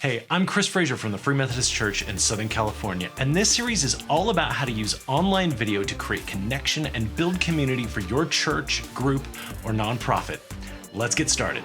Hey, I'm Chris Frazier from the Free Methodist Church in Southern California, and this series is all about how to use online video to create connection and build community for your church, group, or nonprofit. Let's get started.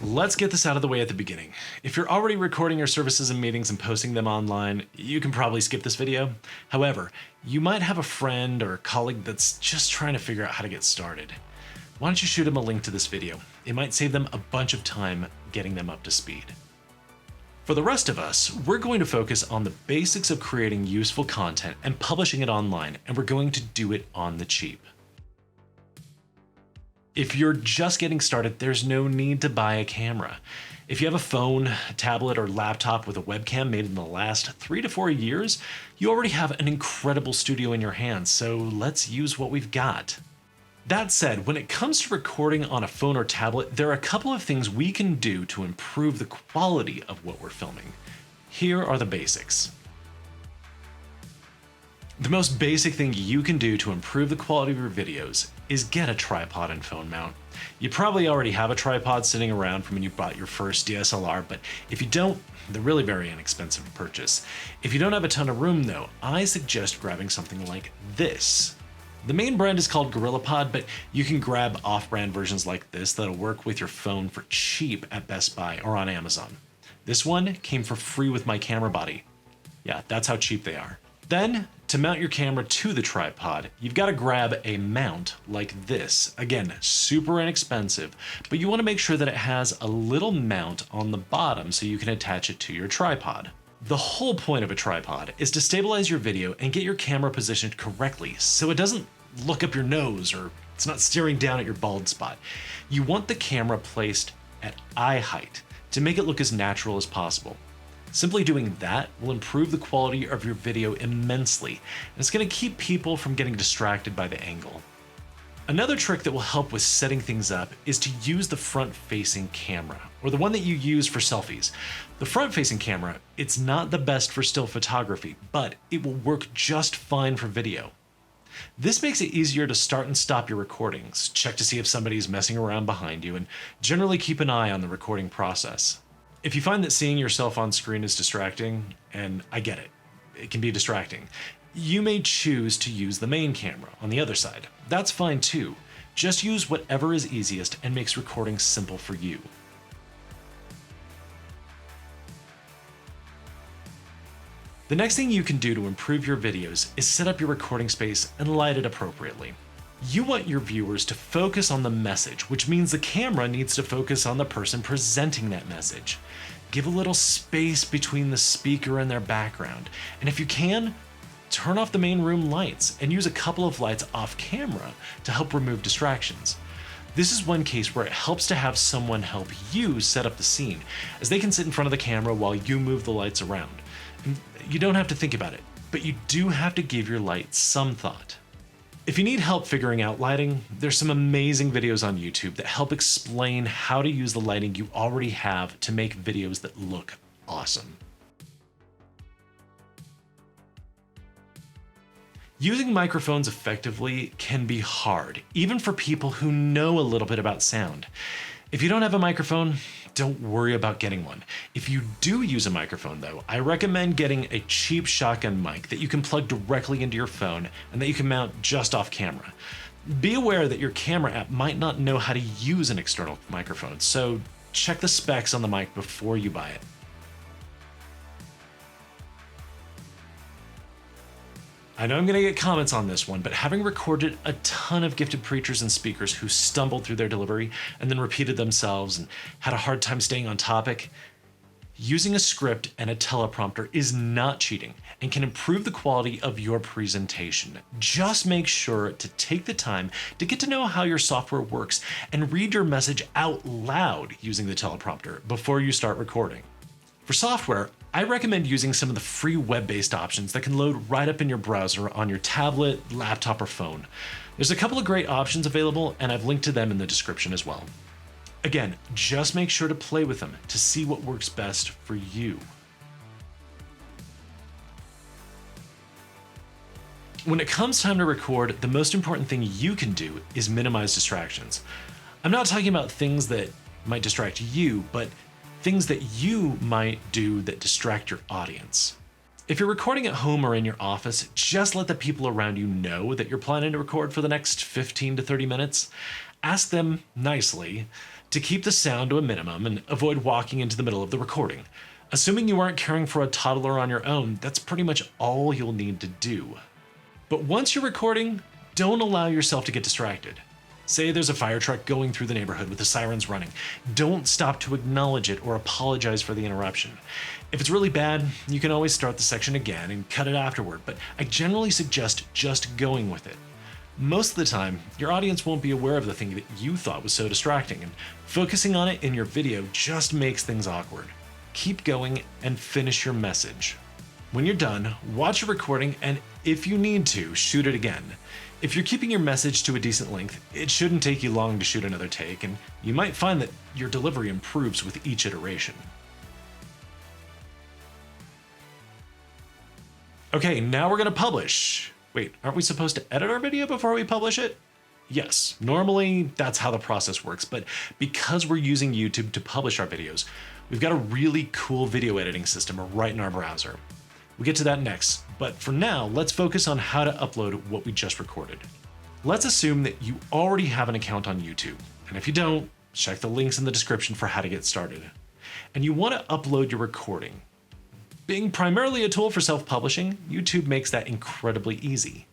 Let's get this out of the way at the beginning. If you're already recording your services and meetings and posting them online, you can probably skip this video. However, you might have a friend or a colleague that's just trying to figure out how to get started. Why don't you shoot them a link to this video? It might save them a bunch of time getting them up to speed. For the rest of us, we're going to focus on the basics of creating useful content and publishing it online, and we're going to do it on the cheap. If you're just getting started, there's no need to buy a camera. If you have a phone, tablet, or laptop with a webcam made in the last 3 to 4 years, you already have an incredible studio in your hands, so let's use what we've got. That said, when it comes to recording on a phone or tablet, there are a couple of things we can do to improve the quality of what we're filming. Here are the basics. The most basic thing you can do to improve the quality of your videos is get a tripod and phone mount. You probably already have a tripod sitting around from when you bought your first DSLR, but if you don't, they're really very inexpensive to purchase. If you don't have a ton of room though, I suggest grabbing something like this. The main brand is called GorillaPod, but you can grab off-brand versions like this that'll work with your phone for cheap at Best Buy or on Amazon. This one came for free with my camera body. Yeah, that's how cheap they are. Then, to mount your camera to the tripod, you've got to grab a mount like this. Again, super inexpensive, but you want to make sure that it has a little mount on the bottom so you can attach it to your tripod. The whole point of a tripod is to stabilize your video and get your camera positioned correctly so it doesn't look up your nose or it's not staring down at your bald spot. You want the camera placed at eye height to make it look as natural as possible. Simply doing that will improve the quality of your video immensely, and it's going to keep people from getting distracted by the angle. Another trick that will help with setting things up is to use the front-facing camera, or the one that you use for selfies. The front-facing camera, it's not the best for still photography, but it will work just fine for video. This makes it easier to start and stop your recordings, check to see if somebody's messing around behind you, and generally keep an eye on the recording process. If you find that seeing yourself on screen is distracting, and I get it, it can be distracting, you may choose to use the main camera on the other side. That's fine too. Just use whatever is easiest and makes recording simple for you. The next thing you can do to improve your videos is set up your recording space and light it appropriately. You want your viewers to focus on the message, which means the camera needs to focus on the person presenting that message. Give a little space between the speaker and their background, and if you can, turn off the main room lights and use a couple of lights off camera to help remove distractions. This is one case where it helps to have someone help you set up the scene, as they can sit in front of the camera while you move the lights around. And you don't have to think about it, but you do have to give your light some thought. If you need help figuring out lighting, there's some amazing videos on YouTube that help explain how to use the lighting you already have to make videos that look awesome. Using microphones effectively can be hard, even for people who know a little bit about sound. If you don't have a microphone, don't worry about getting one. If you do use a microphone though, I recommend getting a cheap shotgun mic that you can plug directly into your phone and that you can mount just off camera. Be aware that your camera app might not know how to use an external microphone, so check the specs on the mic before you buy it. I know I'm going to get comments on this one, but having recorded a ton of gifted preachers and speakers who stumbled through their delivery and then repeated themselves and had a hard time staying on topic, using a script and a teleprompter is not cheating and can improve the quality of your presentation. Just make sure to take the time to get to know how your software works and read your message out loud using the teleprompter before you start recording. For software, I recommend using some of the free web-based options that can load right up in your browser on your tablet, laptop, or phone. There's a couple of great options available, and I've linked to them in the description as well. Again, just make sure to play with them to see what works best for you. When it comes time to record, the most important thing you can do is minimize distractions. I'm not talking about things that might distract you, but things that you might do that distract your audience. If you're recording at home or in your office, just let the people around you know that you're planning to record for the next 15 to 30 minutes. Ask them nicely to keep the sound to a minimum and avoid walking into the middle of the recording. Assuming you aren't caring for a toddler on your own, that's pretty much all you'll need to do. But once you're recording, don't allow yourself to get distracted. Say there's a fire truck going through the neighborhood with the sirens running. Don't stop to acknowledge it or apologize for the interruption. If it's really bad, you can always start the section again and cut it afterward, but I generally suggest just going with it. Most of the time, your audience won't be aware of the thing that you thought was so distracting, and focusing on it in your video just makes things awkward. Keep going and finish your message. When you're done, watch your recording and if you need to, shoot it again. If you're keeping your message to a decent length, it shouldn't take you long to shoot another take, and you might find that your delivery improves with each iteration. Okay, now we're gonna publish. Wait, aren't we supposed to edit our video before we publish it? Yes, normally that's how the process works, but because we're using YouTube to publish our videos, we've got a really cool video editing system right in our browser. We'll get to that next, but for now, let's focus on how to upload what we just recorded. Let's assume that you already have an account on YouTube, and if you don't, check the links in the description for how to get started. And you want to upload your recording. Being primarily a tool for self-publishing, YouTube makes that incredibly easy.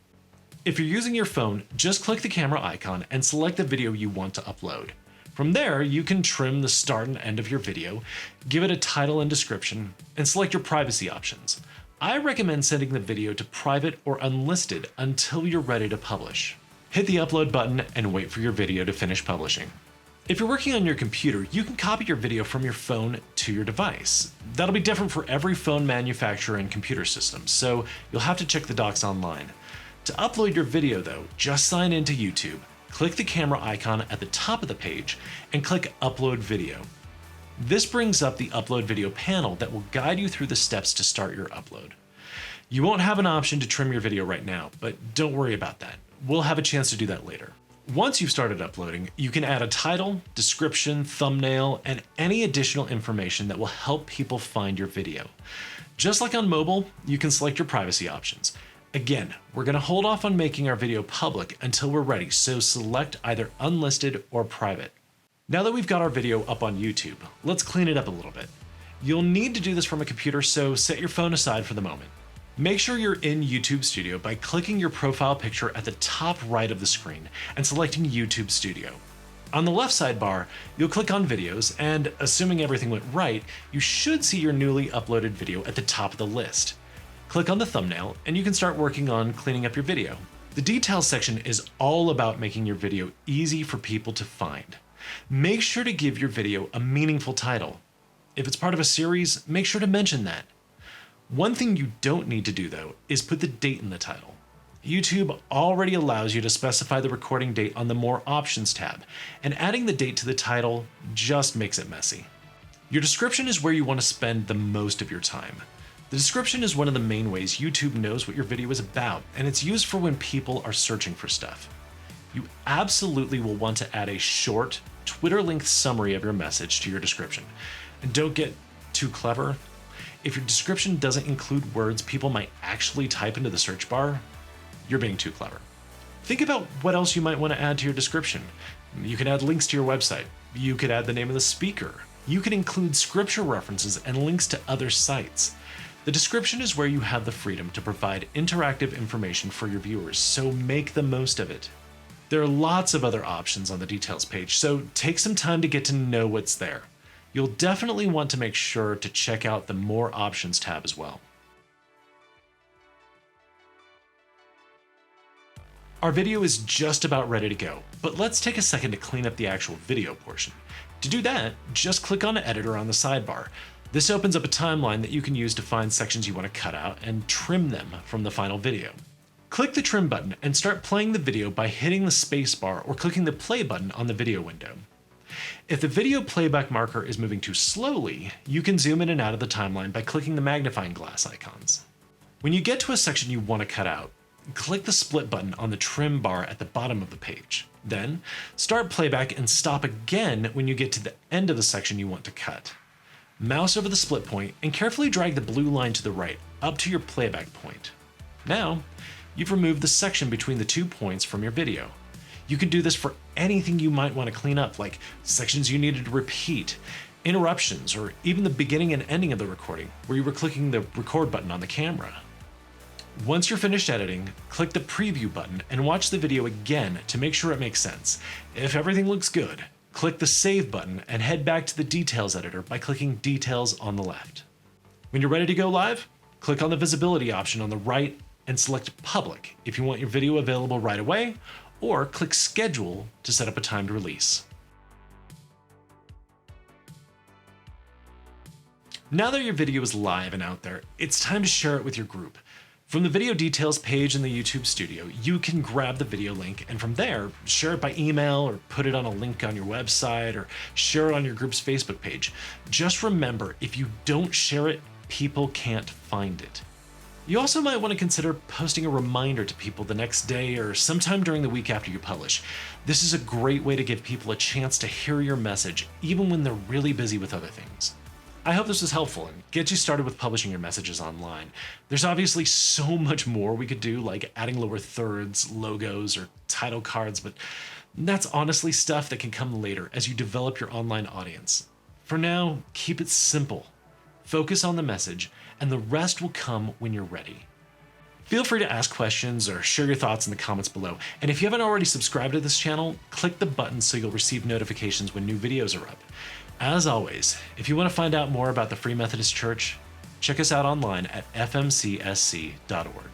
If you're using your phone, just click the camera icon and select the video you want to upload. From there, you can trim the start and end of your video, give it a title and description, and select your privacy options. I recommend setting the video to private or unlisted until you're ready to publish. Hit the upload button and wait for your video to finish publishing. If you're working on your computer, you can copy your video from your phone to your device. That'll be different for every phone manufacturer and computer system, so you'll have to check the docs online. To upload your video though, just sign into YouTube, click the camera icon at the top of the page, and click Upload Video. This brings up the Upload Video panel that will guide you through the steps to start your upload. You won't have an option to trim your video right now, but don't worry about that. We'll have a chance to do that later. Once you've started uploading, you can add a title, description, thumbnail, and any additional information that will help people find your video. Just like on mobile, you can select your privacy options. Again, we're going to hold off on making our video public until we're ready, so select either unlisted or private. Now that we've got our video up on YouTube, let's clean it up a little bit. You'll need to do this from a computer, so set your phone aside for the moment. Make sure you're in YouTube Studio by clicking your profile picture at the top right of the screen and selecting YouTube Studio. On the left sidebar, you'll click on Videos, and assuming everything went right, you should see your newly uploaded video at the top of the list. Click on the thumbnail, and you can start working on cleaning up your video. The Details section is all about making your video easy for people to find. Make sure to give your video a meaningful title. If it's part of a series, make sure to mention that. One thing you don't need to do though is put the date in the title. YouTube already allows you to specify the recording date on the More Options tab, and adding the date to the title just makes it messy. Your description is where you want to spend the most of your time. The description is one of the main ways YouTube knows what your video is about, and it's used for when people are searching for stuff. You absolutely will want to add a short, Twitter-length summary of your message to your description. And don't get too clever. If your description doesn't include words people might actually type into the search bar, you're being too clever. Think about what else you might want to add to your description. You can add links to your website. You could add the name of the speaker. You can include scripture references and links to other sites. The description is where you have the freedom to provide interactive information for your viewers, so make the most of it. There are lots of other options on the Details page, so take some time to get to know what's there. You'll definitely want to make sure to check out the More Options tab as well. Our video is just about ready to go, but let's take a second to clean up the actual video portion. To do that, just click on Editor on the sidebar. This opens up a timeline that you can use to find sections you want to cut out and trim them from the final video. Click the Trim button and start playing the video by hitting the spacebar or clicking the Play button on the video window. If the video playback marker is moving too slowly, you can zoom in and out of the timeline by clicking the magnifying glass icons. When you get to a section you want to cut out, click the split button on the trim bar at the bottom of the page. Then, start playback and stop again when you get to the end of the section you want to cut. Mouse over the split point and carefully drag the blue line to the right, up to your playback point. Now, you've removed the section between the 2 points from your video. You can do this for anything you might want to clean up, like sections you needed to repeat, interruptions, or even the beginning and ending of the recording, where you were clicking the record button on the camera. Once you're finished editing, click the preview button and watch the video again to make sure it makes sense. If everything looks good, click the save button and head back to the details editor by clicking details on the left. When you're ready to go live, click on the visibility option on the right and select public if you want your video available right away, or click schedule to set up a timed release. Now that your video is live and out there, it's time to share it with your group. From the video details page in the YouTube studio, you can grab the video link and from there, share it by email or put it on a link on your website or share it on your group's Facebook page. Just remember, if you don't share it, people can't find it. You also might want to consider posting a reminder to people the next day or sometime during the week after you publish. This is a great way to give people a chance to hear your message, even when they're really busy with other things. I hope this was helpful and get you started with publishing your messages online. There's obviously so much more we could do, like adding lower thirds, logos, or title cards, but that's honestly stuff that can come later as you develop your online audience. For now, keep it simple. Focus on the message, and the rest will come when you're ready. Feel free to ask questions or share your thoughts in the comments below. And if you haven't already subscribed to this channel, click the button so you'll receive notifications when new videos are up. As always, if you want to find out more about the Free Methodist Church, check us out online at fmcsc.org.